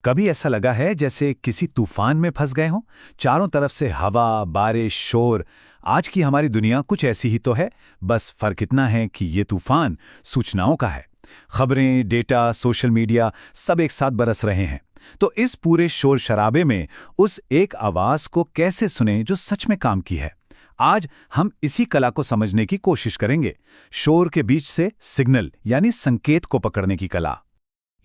कभी ऐसा लगा है जैसे किसी तूफान में फंस गए हों? चारों तरफ से हवा, बारिश, शोर। आज की हमारी दुनिया कुछ ऐसी ही तो है, बस फर्क इतना है कि ये तूफान सूचनाओं का है। खबरें, डेटा, सोशल मीडिया सब एक साथ बरस रहे हैं। तो इस पूरे शोर शराबे में उस एक आवाज को कैसे सुने जो सच में काम की है? आज हम इसी कला को समझने की कोशिश करेंगे। शोर के बीच से सिग्नल यानी संकेत को पकड़ने की कला।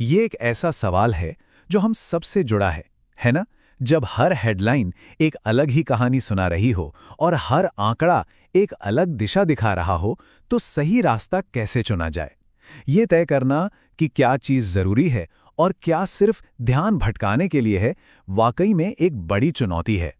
ये एक ऐसा सवाल है जो हम सबसे जुड़ा है ना? जब हर हेडलाइन एक अलग ही कहानी सुना रही हो और हर आंकड़ा एक अलग दिशा दिखा रहा हो, तो सही रास्ता कैसे चुना जाए? ये तय करना कि क्या चीज़ ज़रूरी है और क्या सिर्फ ध्यान भटकाने के लिए है, वाकई में एक बड़ी चुनौती है।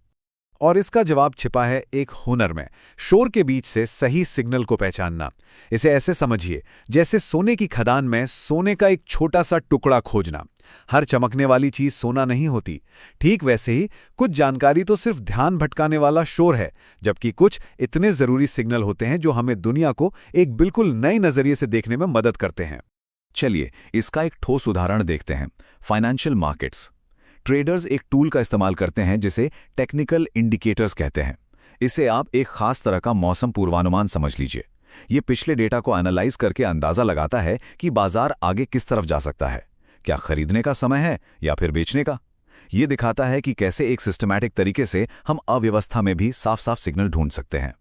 और इसका जवाब छिपा है एक हुनर में, शोर के बीच से सही सिग्नल को पहचानना। इसे ऐसे समझिए जैसे सोने की खदान में सोने का एक छोटा सा टुकड़ा खोजना। हर चमकने वाली चीज सोना नहीं होती। ठीक वैसे ही कुछ जानकारी तो सिर्फ ध्यान भटकाने वाला शोर है, जबकि कुछ इतने जरूरी सिग्नल होते हैं जो हमें दुनिया को एक बिल्कुल नए नजरिए से देखने में मदद करते हैं। चलिए इसका एक ठोस उदाहरण देखते हैं। Financial markets. ट्रेडर्स एक टूल का इस्तेमाल करते हैं जिसे टेक्निकल इंडिकेटर्स कहते हैं। इसे आप एक खास तरह का मौसम पूर्वानुमान समझ लीजिए। ये पिछले डेटा को एनालाइज करके अंदाजा लगाता है कि बाजार आगे किस तरफ जा सकता है। क्या खरीदने का समय है या फिर बेचने का? ये दिखाता है कि कैसे एक सिस्टमैटिक तरीके से हम अव्यवस्था में भी साफ साफ सिग्नल ढूंढ सकते हैं।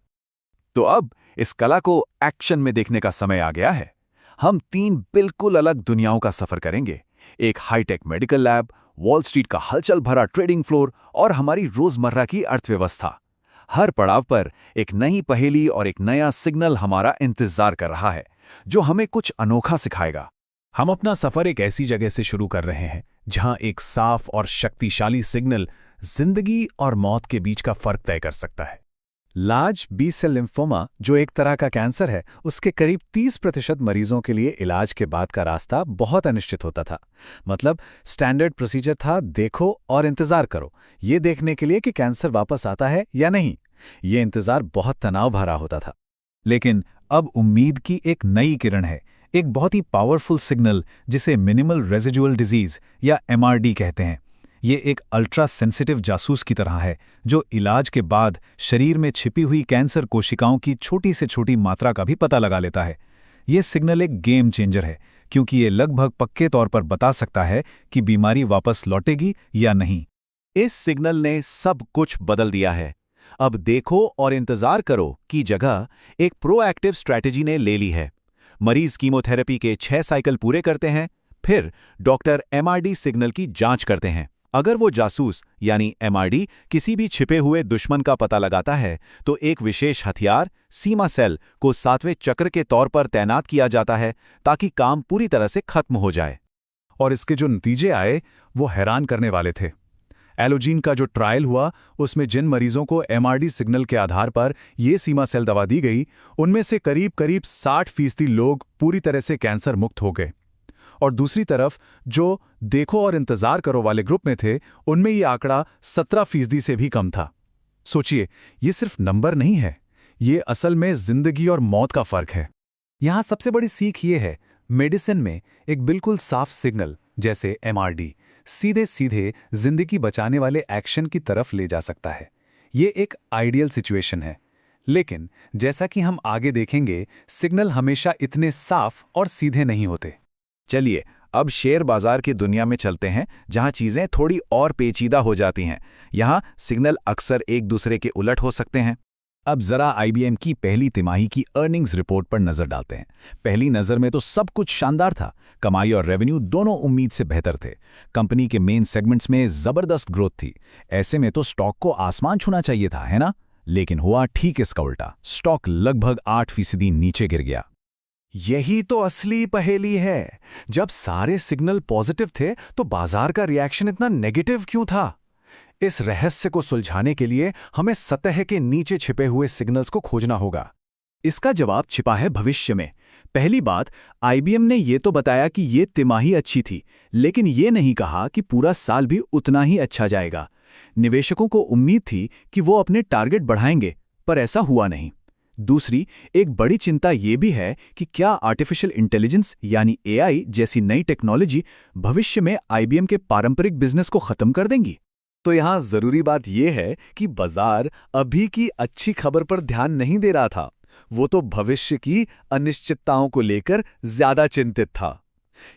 तो अब इस कला को एक्शन में देखने का समय आ गया है। हम 3 बिल्कुल अलग दुनियाओं का सफर करेंगे। एक hi-tech medical lab, Wall Street का हलचल भरा ट्रेडिंग फ्लोर और हमारी रोजमर्रा की अर्थव्यवस्था। हर पड़ाव पर एक नई पहेली और एक नया सिग्नल हमारा इंतजार कर रहा है, जो हमें कुछ अनोखा सिखाएगा। हम अपना सफर एक ऐसी जगह से शुरू कर रहे हैं जहां एक साफ और शक्तिशाली सिग्नल जिंदगी और मौत के बीच का फर्क तय कर सकता है। लार्ज बी सेल लिम्फोमा, जो एक तरह का कैंसर है, उसके करीब 30% मरीजों के लिए इलाज के बाद का रास्ता बहुत अनिश्चित होता था। मतलब स्टैंडर्ड प्रोसीजर था, देखो और इंतजार करो, ये देखने के लिए कि कैंसर वापस आता है या नहीं। ये इंतजार बहुत तनाव भरा होता था। लेकिन अब उम्मीद की एक नई किरण है, एक बहुत ही पावरफुल सिग्नल जिसे मिनिमल रेजिडुअल डिजीज या MRD कहते हैं। ये एक अल्ट्रा सेंसिटिव जासूस की तरह है जो इलाज के बाद शरीर में छिपी हुई कैंसर कोशिकाओं की छोटी से छोटी मात्रा का भी पता लगा लेता है। ये सिग्नल एक गेम चेंजर है, क्योंकि ये लगभग पक्के तौर पर बता सकता है कि बीमारी वापस लौटेगी या नहीं। इस सिग्नल ने सब कुछ बदल दिया है। अब देखो और इंतजार करो की जगह एक प्रोएक्टिव स्ट्रैटेजी ने ले ली है। मरीज कीमोथेरेपी के 6 साइकिल पूरे करते हैं, फिर डॉक्टर MRD सिग्नल की जांच करते हैं। अगर वो जासूस यानी MRD किसी भी छिपे हुए दुश्मन का पता लगाता है, तो एक विशेष हथियार सीमा सेल को 7वें चक्र के तौर पर तैनात किया जाता है ताकि काम पूरी तरह से खत्म हो जाए। और इसके जो नतीजे आए वो हैरान करने वाले थे। एलोजीन का जो ट्रायल हुआ, उसमें जिन मरीजों को MRD सिग्नल के आधार पर ये सीमा सेल दवा दी गई, उनमें से करीब 60% लोग पूरी तरह से कैंसर मुक्त हो गए। और दूसरी तरफ जो देखो और इंतजार करो वाले ग्रुप में थे, उनमें ये आंकड़ा 17% से भी कम था। सोचिए, ये सिर्फ नंबर नहीं है, ये असल में जिंदगी और मौत का फर्क है। यहां सबसे बड़ी सीख ये है, मेडिसिन में एक बिल्कुल साफ सिग्नल जैसे MRD सीधे सीधे जिंदगी बचाने वाले एक्शन की तरफ ले जा सकता है। ये एक आइडियल सिचुएशन है। लेकिन जैसा कि हम आगे देखेंगे, सिग्नल हमेशा इतने साफ और सीधे नहीं होते। चलिए अब शेयर बाजार की दुनिया में चलते हैं, जहां चीजें थोड़ी और पेचीदा हो जाती हैं। यहां सिग्नल अक्सर एक दूसरे के उलट हो सकते हैं। अब जरा IBM की पहली तिमाही की अर्निंग्स रिपोर्ट पर नजर डालते हैं। पहली नजर में तो सब कुछ शानदार था। कमाई और रेवेन्यू दोनों उम्मीद से बेहतर थे। कंपनी के मेन सेगमेंट्स में जबरदस्त ग्रोथ थी। ऐसे में तो स्टॉक को आसमान छूना चाहिए था, है ना? लेकिन हुआ ठीक इसका उल्टा। स्टॉक लगभग 8% नीचे गिर गया। यही तो असली पहेली है। जब सारे सिग्नल पॉजिटिव थे, तो बाजार का रिएक्शन इतना नेगेटिव क्यों था? इस रहस्य को सुलझाने के लिए हमें सतह के नीचे छिपे हुए सिग्नल्स को खोजना होगा। इसका जवाब छिपा है भविष्य में। पहली बात, IBM ने ये तो बताया कि ये तिमाही अच्छी थी, लेकिन ये नहीं कहा कि पूरा साल भी उतना ही अच्छा जाएगा। निवेशकों को उम्मीद थी कि वो अपने टारगेट बढ़ाएंगे, पर ऐसा हुआ नहीं। दूसरी एक बड़ी चिंता ये भी है कि क्या आर्टिफिशियल इंटेलिजेंस यानी एआई जैसी नई टेक्नोलॉजी भविष्य में आईबीएम के पारंपरिक बिजनेस को खत्म कर देंगी। तो यहाँ जरूरी बात यह है कि बाजार अभी की अच्छी खबर पर ध्यान नहीं दे रहा था, वो तो भविष्य की अनिश्चितताओं को लेकर ज्यादा चिंतित था।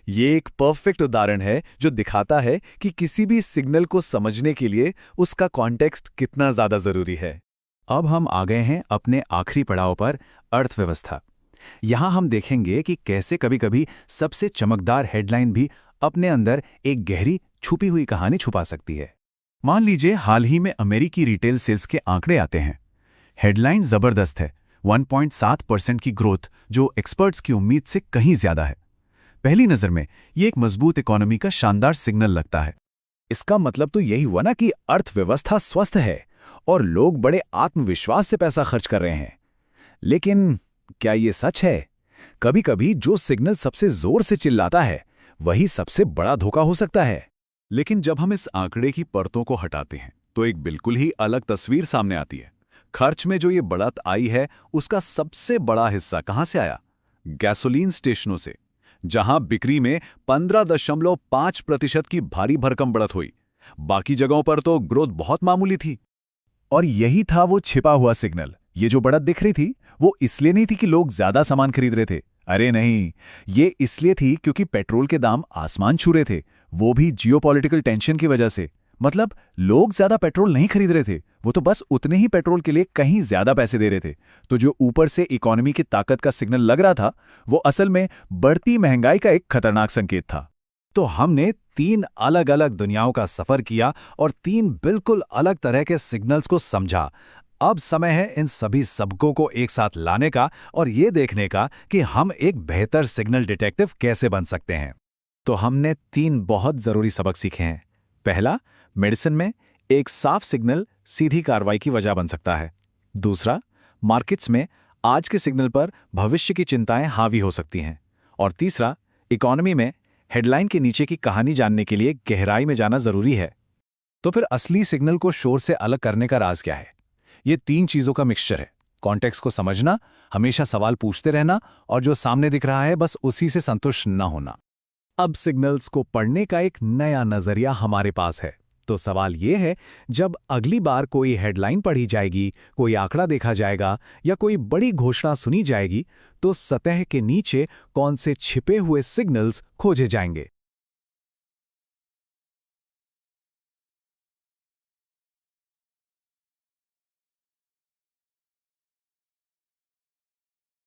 ये एक परफेक्ट उदाहरण है जो दिखाता है कि किसी भी सिग्नल को समझने के लिए उसका कॉन्टेक्स्ट कितना ज्यादा जरूरी है। अब हम आ गए हैं अपने आखिरी पड़ाव पर, अर्थव्यवस्था। यहां हम देखेंगे कि कैसे कभी-कभी सबसे चमकदार हेडलाइन भी अपने अंदर एक गहरी छुपी हुई कहानी छुपा सकती है। मान लीजिए हाल ही में अमेरिकी रिटेल सेल्स के आंकड़े आते हैं। हेडलाइन जबरदस्त है, 1.7% की ग्रोथ, जो एक्सपर्ट्स की उम्मीद से कहीं ज्यादा है। पहली नजर में ये एक मजबूत इकोनॉमी का शानदार सिग्नल लगता है। इसका मतलब तो यही हुआ ना कि अर्थव्यवस्था स्वस्थ है और लोग बड़े आत्मविश्वास से पैसा खर्च कर रहे हैं। लेकिन क्या ये सच है? कभी-कभी जो सिग्नल सबसे जोर से चिल्लाता है वही सबसे बड़ा धोखा हो सकता है। लेकिन जब हम इस आंकड़े की परतों को हटाते हैं तो एक बिल्कुल ही अलग तस्वीर सामने आती है। खर्च में जो ये बढ़त आई है उसका सबसे बड़ा हिस्सा कहां से आया? गैसोलीन स्टेशनों से, जहां बिक्री में 15.5% की भारी भरकम बढ़त हुई। बाकी जगहों पर तो ग्रोथ बहुत मामूली थी। और यही था वो छिपा हुआ सिग्नल। ये जो बढ़त दिख रही थी वो इसलिए नहीं थी कि लोग ज्यादा सामान खरीद रहे थे। अरे नहीं, ये इसलिए थी क्योंकि पेट्रोल के दाम आसमान छू रहे थे, वो भी जियोपॉलिटिकल टेंशन की वजह से। मतलब लोग ज्यादा पेट्रोल नहीं खरीद रहे थे, वो तो बस उतने ही पेट्रोल के लिए कहीं ज्यादा पैसे दे रहे थे। तो जो ऊपर से इकोनॉमी की ताकत का सिग्नल लग रहा था वो असल में बढ़ती महंगाई का एक खतरनाक संकेत था। तो हमने 3 अलग-अलग दुनियाओं का सफर किया और 3 बिल्कुल अलग तरह के सिग्नल्स को समझा। अब समय है इन सभी सबकों को एक साथ लाने का और ये देखने का कि हम एक बेहतर सिग्नल डिटेक्टिव कैसे बन सकते हैं। तो हमने 3 बहुत जरूरी सबक सीखे हैं। पहला, मेडिसिन में एक साफ सिग्नल सीधी कार्रवाई की वजह बन सकता है। दूसरा, मार्केट्स में आज के सिग्नल पर भविष्य की चिंताएं हावी हो सकती हैं। और तीसरा, इकोनॉमी में हेडलाइन के नीचे की कहानी जानने के लिए गहराई में जाना जरूरी है। तो फिर असली सिग्नल को शोर से अलग करने का राज क्या है? ये 3 चीजों का मिक्सचर है। कॉन्टेक्स्ट को समझना, हमेशा सवाल पूछते रहना और जो सामने दिख रहा है बस उसी से संतुष्ट न होना। अब सिग्नल्स को पढ़ने का एक नया नजरिया हमारे पास है। तो सवाल ये है, जब अगली बार कोई हेडलाइन पढ़ी जाएगी, कोई आंकड़ा देखा जाएगा या कोई बड़ी घोषणा सुनी जाएगी, तो सतह के नीचे कौन से छिपे हुए सिग्नल्स खोजे जाएंगे?